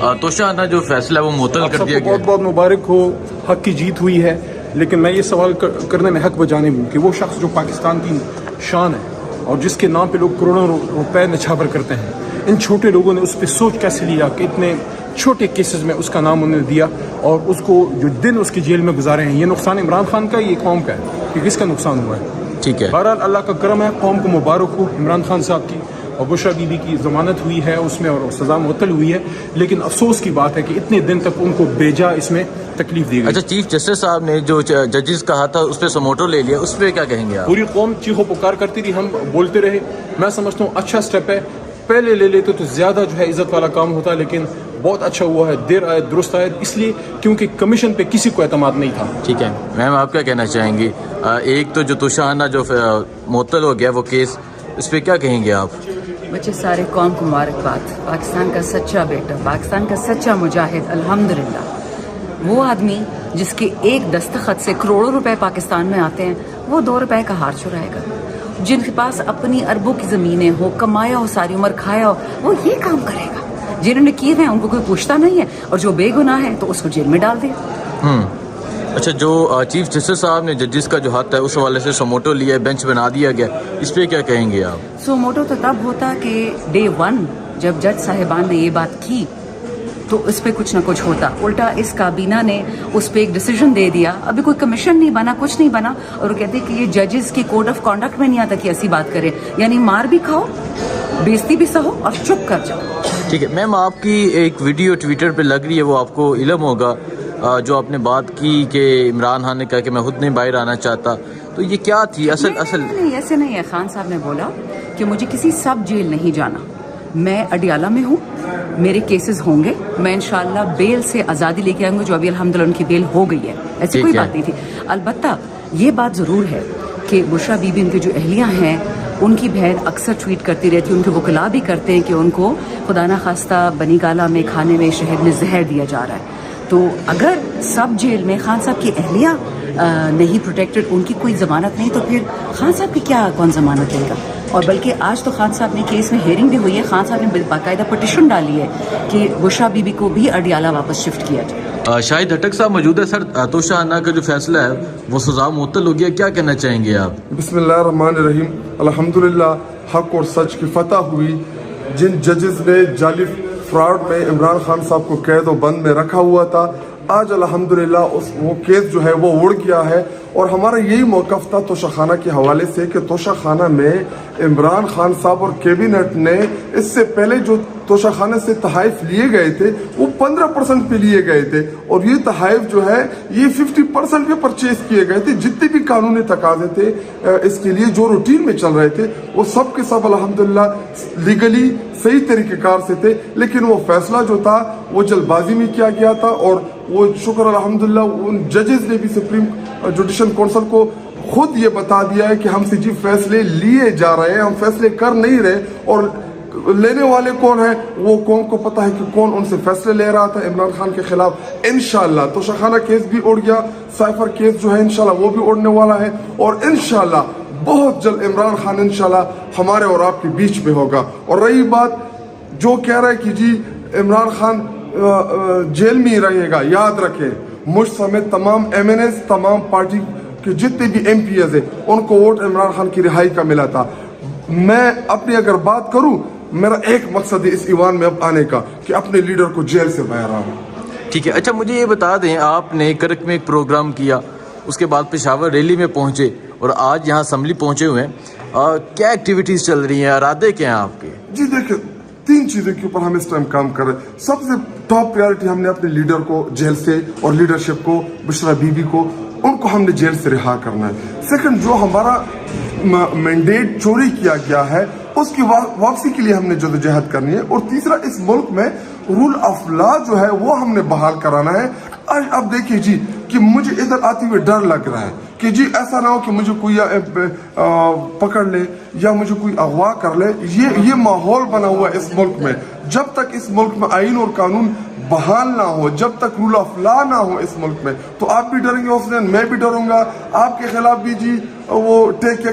توشہ جو فیصلہ ہے وہ معطل کر دیا گیا. بہت بہت مبارک ہو, حق کی جیت ہوئی ہے. لیکن میں یہ سوال کرنے میں حق بجانب ہوں کہ وہ شخص جو پاکستان کی شان ہے اور جس کے نام پہ لوگ کروڑوں روپے نچھاور کرتے ہیں, ان چھوٹے لوگوں نے اس پہ سوچ کیسے لیا کہ اتنے چھوٹے کیسز میں اس کا نام انہوں نے دیا اور اس کو جو دن اس کی جیل میں گزارے ہیں. یہ نقصان عمران خان کا, یہ قوم کا ہے کہ کس کا نقصان ہوا ہے. ٹھیک ہے, بہرحال اللہ کا کرم ہے, قوم کو مبارک ہو. عمران خان صاحب کی اور بشرا بی بی کی ضمانت ہوئی ہے اس میں اور سزا معطل ہوئی ہے, لیکن افسوس کی بات ہے کہ اتنے دن تک ان کو بیجا اس میں تکلیف دی گئی. اچھا, چیف جسٹس صاحب نے جو ججز کہا تھا اس پہ سموٹو لے لیا, اس پہ کیا کہیں گے آپ؟ پوری قوم چیخو پکار کرتی تھی, ہم بولتے رہے. میں سمجھتا ہوں اچھا سٹیپ ہے, پہلے لے لیتے تو زیادہ جو ہے عزت والا کام ہوتا, لیکن بہت اچھا ہوا ہے. دیر آئے درست آئے, اس لیے کیونکہ کمیشن پہ کسی کو اعتماد نہیں تھا. ٹھیک ہے میم, آپ کیا کہنا چاہیں گی؟ ایک تو جو توشہ جو معطل ہو گیا وہ کیس, اس پہ کیا کہیں گے آپ؟ بچے سارے قوم کو مبارکباد. پاکستان کا سچا بیٹا, پاکستان کا سچا مجاہد, الحمدللہ. وہ آدمی جس کے ایک دستخط سے کروڑوں روپے پاکستان میں آتے ہیں, وہ 2 روپے کا ہار چرائے گا. جن کے پاس اپنی اربوں کی زمینیں ہو, کمایا ہو, ساری عمر کھایا ہو, وہ یہ کام کرے گا. جنہوں نے کیے ہیں ان کو کوئی پوچھتا نہیں ہے, اور جو بے گناہ ہے تو اس کو جیل میں ڈال دیا. اچھا, جو چیف جسٹس صاحب نے ججز کا جو حق ہے اس حوالے سے سموٹو لیا, بینچ بنا دیا گیا, اس پہ کیا کہیں گے آپ؟ سموٹو تو تب ہوتا کہ ڈے 1 جب جج صاحبان نے یہ بات کی تو اس پہ کچھ نہ کچھ ہوتا. الٹا اس کابینہ نے اس پہ ایک ڈیسیجن دے دیا. ابھی کوئی کمیشن نہیں بنا, کچھ نہیں بنا, اور وہ کہتے کہ یہ ججز کی کوڈ آف کانڈکٹ میں نہیں آتا کہ ایسی بات کرے. یعنی مار بھی کھاؤ, بیزتی بھی سہو, اور چپ کر جاؤ. ٹھیک ہے میم, آپ کی ایک ویڈیو ٹویٹر پہ لگ رہی ہے, وہ آپ کو علم ہوگا, جو آپ نے بات کی کہ عمران خان نے کہا کہ میں خود نہیں باہر آنا چاہتا, تو یہ کیا تھی اصل؟ نہیں, ایسے نہیں ہے. خان صاحب نے بولا کہ مجھے کسی سب جیل نہیں جانا, میں اڈیالہ میں ہوں, میرے کیسز ہوں گے, میں انشاءاللہ بیل سے آزادی لے کے آؤں گا, جو ابھی الحمدللہ ان کی بیل ہو گئی ہے. ایسی کوئی بات نہیں تھی. البتہ یہ بات ضرور ہے کہ بشرا بی بی ان کے جو اہلیہ ہیں, ان کی بہن اکثر ٹویٹ کرتی رہتی ہے, ان کے وکلاء بھی کرتے ہیں کہ ان کو خدا نخواستہ بنی گالہ میں کھانے میں شہد میں زہر دیا جا رہا ہے. تو اگر سب جیل میں خان صاحب کی اہلیہ نہیں پروٹیکٹڈ, ان کی کوئی ضمانت نہیں, تو پھر خان صاحب کی کیا کون ضمانت لے گا؟ اور بلکہ آج تو خان صاحب نے کیس میں ہیئرنگ بھی ہوئی ہے. خان صاحب نے باقاعدہ پٹیشن ڈالی ہے کہ بشرا بی بی کو بھی اڈیالہ واپس شفٹ کیا جائے. شاہد ہٹک صاحب موجود ہے. سر, توشہ کا جو فیصلہ ہے وہ سزا معطل ہو گیا, کیا کہنا چاہیں گے آپ؟ بسم اللہ الرحمن الرحیم. الحمدللہ حق اور سچ کی فتح ہوئی. جن ججز نے جعلی فراڈ میں عمران خان صاحب کو قید و بند میں رکھا ہوا تھا, آج الحمدللہ وہ کیس جو ہے وہ اڑ گیا ہے. اور ہمارا یہی موقف تھا توشہ خانہ کے حوالے سے کہ توشہ خانہ میں عمران خان صاحب اور کیبنٹ نے اس سے پہلے جو توشہ خانہ سے تحائف لیے گئے تھے وہ 15% پہ لیے گئے تھے, اور یہ تحائف جو ہے یہ 50% پہ پرچیز کیے گئے تھے. جتنے بھی قانونی تقاضے تھے اس کے لیے جو روٹین میں چل رہے تھے وہ سب کے سب الحمدللہ لیگلی صحیح طریقہ کار سے تھے. لیکن وہ فیصلہ جو تھا وہ جلد بازی میں کیا گیا تھا, اور وہ شکر الحمدللہ ان ججز نے بھی سپریم جوڈیشل کونسل کو خود یہ بتا دیا ہے کہ ہم سے جی فیصلے لیے جا رہے ہیں, ہم فیصلے کر نہیں رہے. اور لینے والے کون ہیں وہ قوم کو پتہ ہے کہ کون ان سے فیصلے لے رہا تھا عمران خان کے خلاف. انشاءاللہ توشہ خانہ کیس بھی اڑ گیا, سائفر کیس جو ہے انشاءاللہ وہ بھی اڑنے والا ہے, اور انشاءاللہ بہت جلد عمران خان انشاءاللہ ہمارے اور آپ کے بیچ میں ہوگا. اور رہی بات جو کہہ رہا ہے کہ جی عمران خان جیل میں ہی رہے گا, یاد رکھیں مجھ سمیت تمام MNAs, تمام پارٹی کے جتنے بھی MPs ہیں, ان کو ووٹ عمران خان کی رہائی کا ملا تھا. میں اپنی اگر بات کروں, میرا ایک مقصد ہے اس ایوان میں اب آنے کا کہ اپنے لیڈر کو جیل سے باہر آؤں. ٹھیک ہے. اچھا, مجھے یہ بتا دیں, آپ نے کرک میں ایک پروگرام کیا, اس کے بعد پشاور ریلی میں پہنچے, اور آج یہاں اسمبلی پہنچے ہوئے ہیں. کیا ایکٹیویٹیز چل رہی ہیں, ارادے کیا ہیں آپ کے؟ جی دیکھیں, 3 چیزوں کے اوپر ہم اس ٹائم کام کر رہے ہیں. سب سے ٹاپ پریارٹی ہم نے اپنے لیڈر کو جیل سے, اور لیڈرشپ کو بشرا بی بی کو, ان کو ہم نے جیل سے رہا کرنا ہے. سیکنڈ, جو ہمارا مینڈیٹ چوری کیا گیا ہے اس کی واپسی کے لیے ہم نے جدوجہد کرنی ہے. اور تیسرا, اس ملک میں رول آف لا جو ہے وہ ہم نے بحال کرانا ہے. اب دیکھیے جی کہ مجھے ادھر آتے ہوئے ڈر لگ رہا ہے کہ جی ایسا نہ ہو کہ مجھے کوئی پکڑ لے یا مجھے کوئی اغوا کر لے. یہ ماحول بنا ہوا ہے اس ملک میں. جب تک اس ملک میں آئین اور قانون بحال نہ ہو, جب تک رول آف لا نہ ہو اس ملک میں, تو آپ بھی ڈریں گے حسین, میں بھی ڈروں گا, آپ کے خلاف بھی جی وہ ٹیک